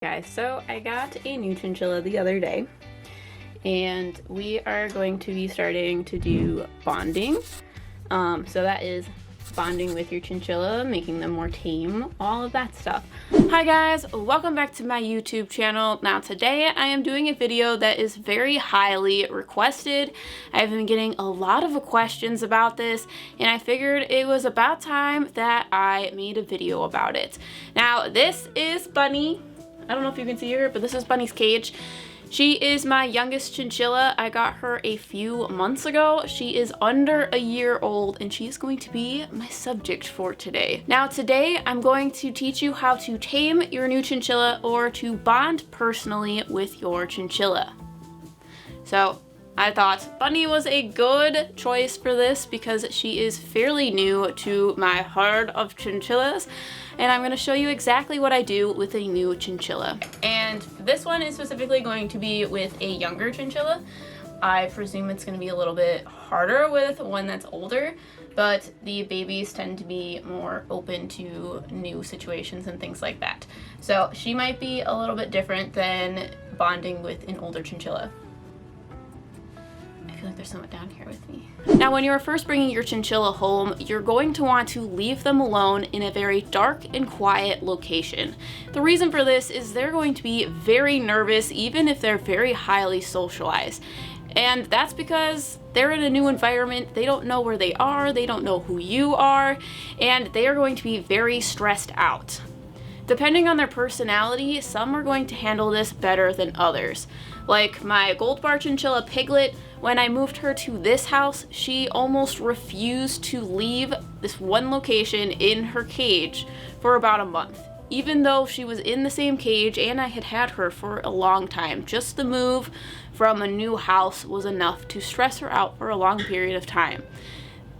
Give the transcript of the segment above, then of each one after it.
Guys, so I got a new chinchilla the other day, and we are going to be starting to do bonding. So that is bonding with your chinchilla, making them more tame, all of that stuff. Hi guys, welcome back to my YouTube channel. Now today I am doing a video that is very highly requested. I've been getting a lot of questions about this, and I figured it was about time that I made a video about it. Now this is Bunny. I don't know if you can see her, but this is Bunny's cage. She is my youngest chinchilla. I got her a few months ago. She is under a year old, and she is going to be my subject for today. Now today, I'm going to teach you how to tame your new chinchilla or to bond personally with your chinchilla. So I thought Bunny was a good choice for this because she is fairly new to my herd of chinchillas, and I'm going to show you exactly what I do with a new chinchilla. And this one is specifically going to be with a younger chinchilla. I presume it's going to be a little bit harder with one that's older, but the babies tend to be more open to new situations and things like that. So she might be a little bit different than bonding with an older chinchilla. I feel like there's someone down here with me. Now, when you're first bringing your chinchilla home, you're going to want to leave them alone in a very dark and quiet location. The reason for this is they're going to be very nervous, even if they're very highly socialized. And that's because they're in a new environment, they don't know where they are, they don't know who you are, and they are going to be very stressed out. Depending on their personality, some are going to handle this better than others. Like my gold bar chinchilla Piglet, when I moved her to this house, she almost refused to leave this one location in her cage for about a month. Even though she was in the same cage and I had had her for a long time, just the move from a new house was enough to stress her out for a long period of time.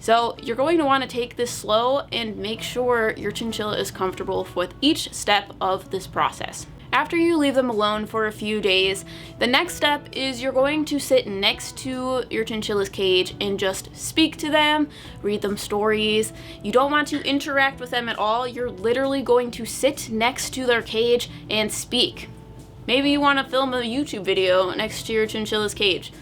So you're going to want to take this slow and make sure your chinchilla is comfortable with each step of this process. After you leave them alone for a few days, the next step is you're going to sit next to your chinchilla's cage and just speak to them, read them stories. You don't want to interact with them at all. You're literally going to sit next to their cage and speak. Maybe you want to film a YouTube video next to your chinchilla's cage.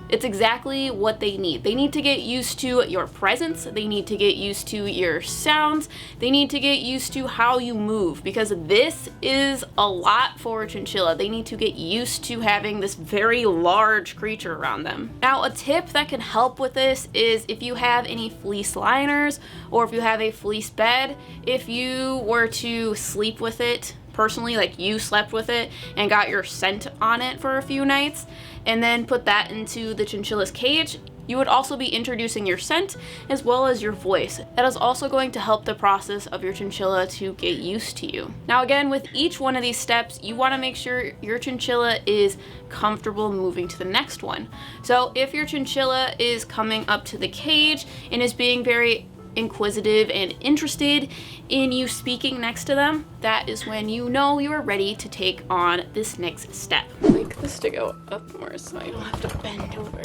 It's exactly what they need. They need to get used to your presence. They need to get used to your sounds. They need to get used to how you move, because this is a lot for a chinchilla. They need to get used to having this very large creature around them. Now, a tip that can help with this is if you have any fleece liners or if you have a fleece bed, if you were to sleep with it, personally, like you slept with it and got your scent on it for a few nights and then put that into the chinchilla's cage, you would also be introducing your scent as well as your voice. That is also going to help the process of your chinchilla to get used to you. Now again, with each one of these steps, you want to make sure your chinchilla is comfortable moving to the next one. So if your chinchilla is coming up to the cage and is being very inquisitive and interested in you speaking next to them, that is when you know you are ready to take on this next step. I like this to go up more so I don't have to bend over.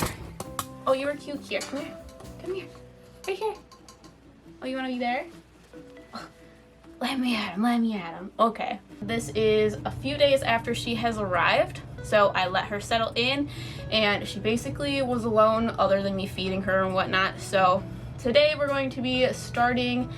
Oh, you were cute here. Come here. Come here. Right here. Oh, you want to be there? Oh, let me at him. Let me at him. Okay. This is a few days after she has arrived. So I let her settle in, and she basically was alone other than me feeding her and whatnot. So today we're going to be starting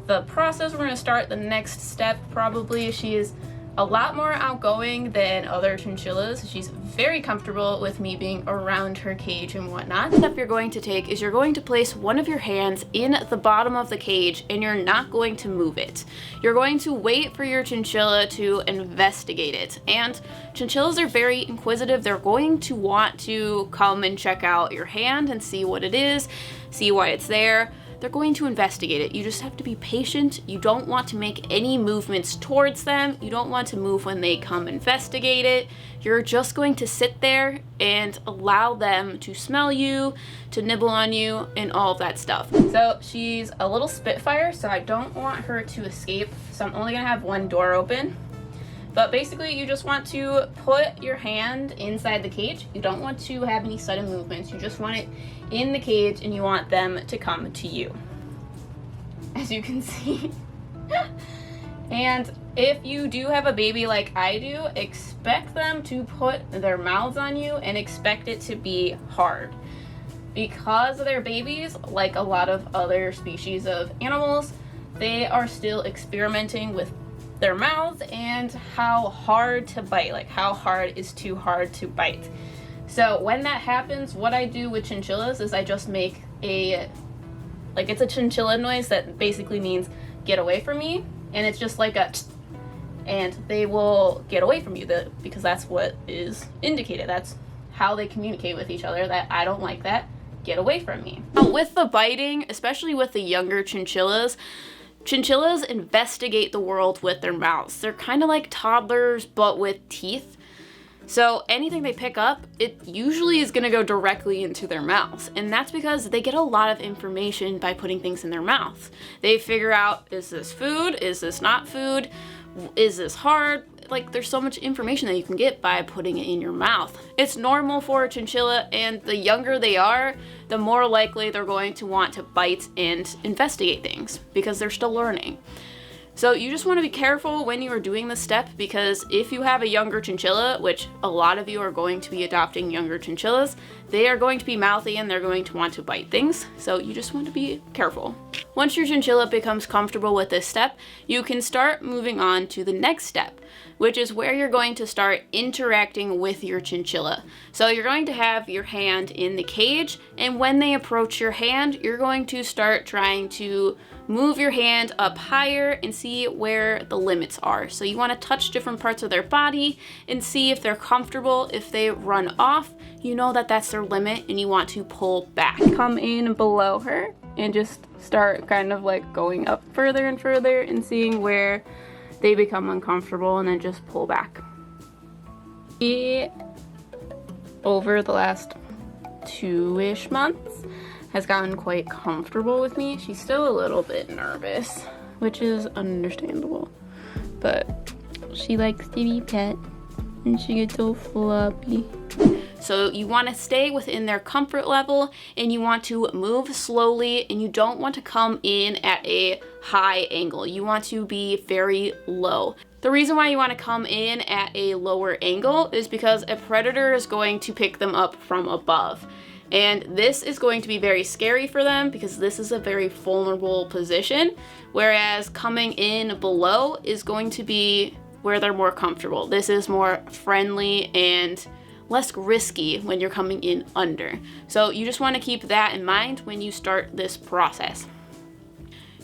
the process. We're going to start the next step probably. She is a lot more outgoing than other chinchillas. She's very comfortable with me being around her cage and whatnot. The step you're going to take is you're going to place one of your hands in the bottom of the cage and you're not going to move it. You're going to wait for your chinchilla to investigate it. And chinchillas are very inquisitive. They're going to want to come and check out your hand and see what it is, see why it's there. They're going to investigate it. You just have to be patient. You don't want to make any movements towards them. You don't want to move when they come investigate it. You're just going to sit there and allow them to smell you, to nibble on you, and all of that stuff. So she's a little spitfire, so I don't want her to escape. So I'm only gonna have one door open. But basically, you just want to put your hand inside the cage. You don't want to have any sudden movements. You just want it in the cage and you want them to come to you. As you can see, And if you do have a baby like I do, expect them to put their mouths on you and expect it to be hard. Because they're babies, like a lot of other species of animals, they are still experimenting with their mouths and how hard to bite, like how hard is too hard to bite. So when that happens, what I do with chinchillas is I just make it's a chinchilla noise that basically means get away from me, and it's just like a and they will get away from you because that's what is indicated. That's how they communicate with each other, that I don't like that, get away from me. Now, with the biting, especially with the younger chinchillas investigate the world with their mouths. They're kind of like toddlers, but with teeth. So anything they pick up, it usually is gonna go directly into their mouths. And that's because they get a lot of information by putting things in their mouths. They figure out, is this food? Is this not food? Is this hard? Like, there's so much information that you can get by putting it in your mouth. It's normal for a chinchilla, and the younger they are, the more likely they're going to want to bite and investigate things because they're still learning. So you just want to be careful when you are doing this step, because if you have a younger chinchilla, which a lot of you are going to be adopting younger chinchillas, they are going to be mouthy and they're going to want to bite things. So you just want to be careful. Once your chinchilla becomes comfortable with this step, you can start moving on to the next step, which is where you're going to start interacting with your chinchilla. So you're going to have your hand in the cage, and when they approach your hand, you're going to start trying to move your hand up higher and see where the limits are. So you want to touch different parts of their body and see if they're comfortable. If they run off, you know that that's their limit and you want to pull back. Come in below her and just start kind of like going up further and further and seeing where they become uncomfortable, and then just pull back. Over the last 2-ish months, has gotten quite comfortable with me. She's still a little bit nervous, which is understandable, but she likes to be pet and she gets so floppy. So you want to stay within their comfort level, and you want to move slowly, and you don't want to come in at a high angle. You want to be very low. The reason why you want to come in at a lower angle is because a predator is going to pick them up from above. And this is going to be very scary for them because this is a very vulnerable position, whereas coming in below is going to be where they're more comfortable. This is more friendly and less risky when you're coming in under. So you just want to keep that in mind when you start this process.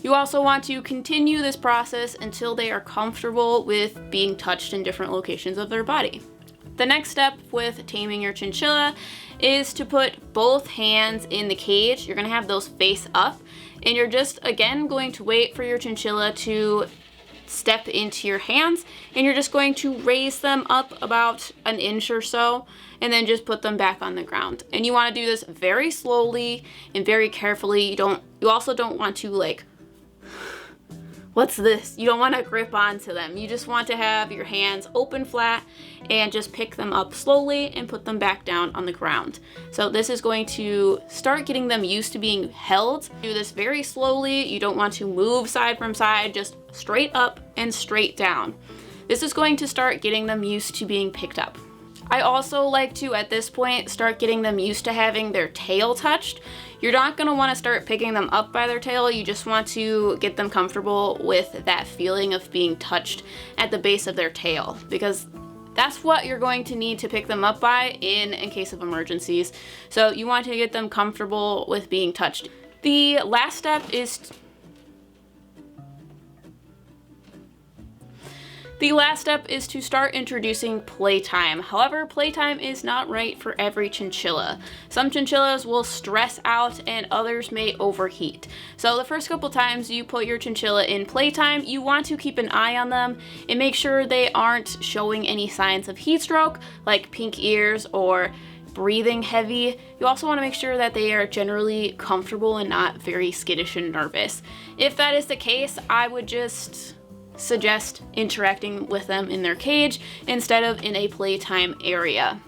You also want to continue this process until they are comfortable with being touched in different locations of their body. The next step with taming your chinchilla is to put both hands in the cage. You're going to have those face up, and you're just again going to wait for your chinchilla to step into your hands, and you're just going to raise them up about an inch or so and then just put them back on the ground. And you want to do this very slowly and very carefully. You also don't want to like, what's this? You don't want to grip onto them. You just want to have your hands open flat and just pick them up slowly and put them back down on the ground. So this is going to start getting them used to being held. Do this very slowly. You don't want to move side from side, just straight up and straight down. This is going to start getting them used to being picked up. I also like to, at this point, start getting them used to having their tail touched. You're not going to want to start picking them up by their tail. You just want to get them comfortable with that feeling of being touched at the base of their tail, because that's what you're going to need to pick them up by in case of emergencies. So you want to get them comfortable with being touched. The last step is to start introducing playtime. However, playtime is not right for every chinchilla. Some chinchillas will stress out and others may overheat. So the first couple times you put your chinchilla in playtime, you want to keep an eye on them and make sure they aren't showing any signs of heat stroke, like pink ears or breathing heavy. You also want to make sure that they are generally comfortable and not very skittish and nervous. If that is the case, I would just suggest interacting with them in their cage instead of in a playtime area.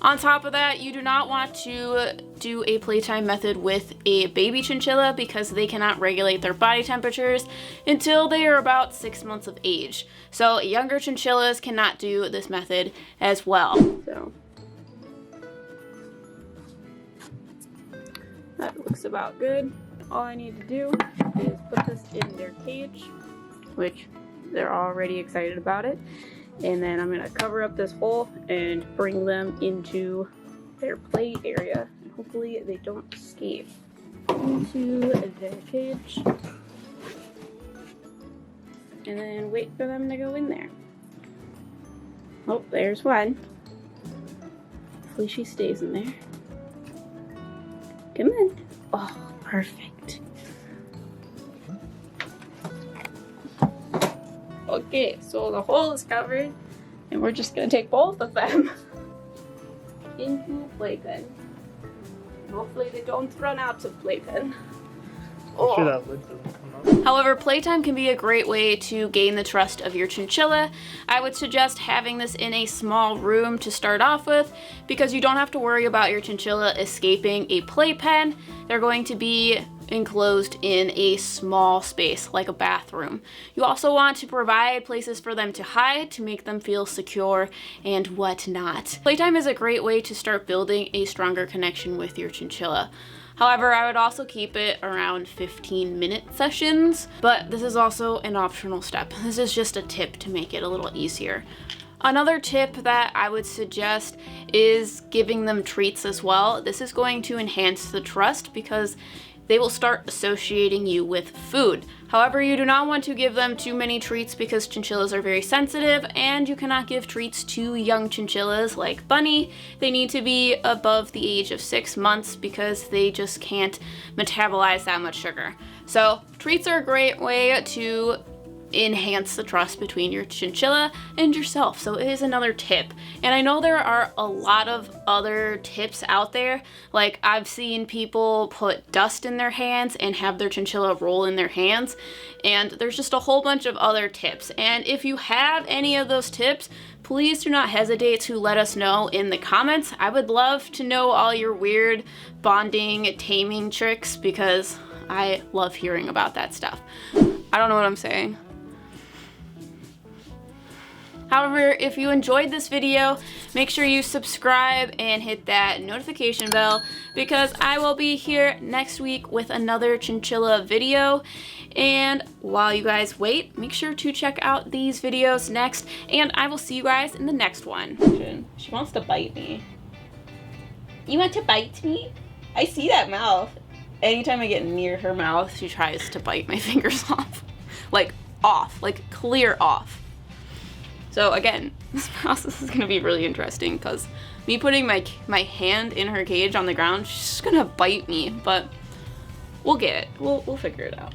On top of that, you do not want to do a playtime method with a baby chinchilla because they cannot regulate their body temperatures until they are about 6 months of age. So younger chinchillas cannot do this method as well. So that looks about good. All I need to do is put this in their cage, which they're already excited about it. And then I'm gonna cover up this hole and bring them into their play area. And hopefully they don't escape into their cage. And then wait for them to go in there. Oh, there's one. Hopefully she stays in there. Come in. Oh, perfect. Okay, so the hole is covered, and we're just gonna take both of them into playpen. Hopefully they don't run out of playpen. Oh. Sure that lid doesn't come out. However, playtime can be a great way to gain the trust of your chinchilla. I would suggest having this in a small room to start off with because you don't have to worry about your chinchilla escaping a playpen. They're going to be enclosed in a small space like a bathroom. You also want to provide places for them to hide to make them feel secure and whatnot. Playtime is a great way to start building a stronger connection with your chinchilla. However, I would also keep it around 15-minute sessions, but this is also an optional step. This is just a tip to make it a little easier. Another tip that I would suggest is giving them treats as well. This is going to enhance the trust because they will start associating you with food. However, you do not want to give them too many treats because chinchillas are very sensitive, and you cannot give treats to young chinchillas like Bunny. They need to be above the age of 6 months because they just can't metabolize that much sugar. So treats are a great way to enhance the trust between your chinchilla and yourself. So it is another tip. And I know there are a lot of other tips out there. Like I've seen people put dust in their hands and have their chinchilla roll in their hands. And there's just a whole bunch of other tips. And if you have any of those tips, please do not hesitate to let us know in the comments. I would love to know all your weird bonding, taming tricks because I love hearing about that stuff. I don't know what I'm saying. However, if you enjoyed this video, make sure you subscribe and hit that notification bell because I will be here next week with another chinchilla video. And while you guys wait, make sure to check out these videos next, and I will see you guys in the next one. She wants to bite me. You want to bite me? I see that mouth. Anytime I get near her mouth, she tries to bite my fingers off. Like clear off. So again, this process is gonna be really interesting because me putting my hand in her cage on the ground, she's just gonna bite me, but we'll get it. We'll figure it out.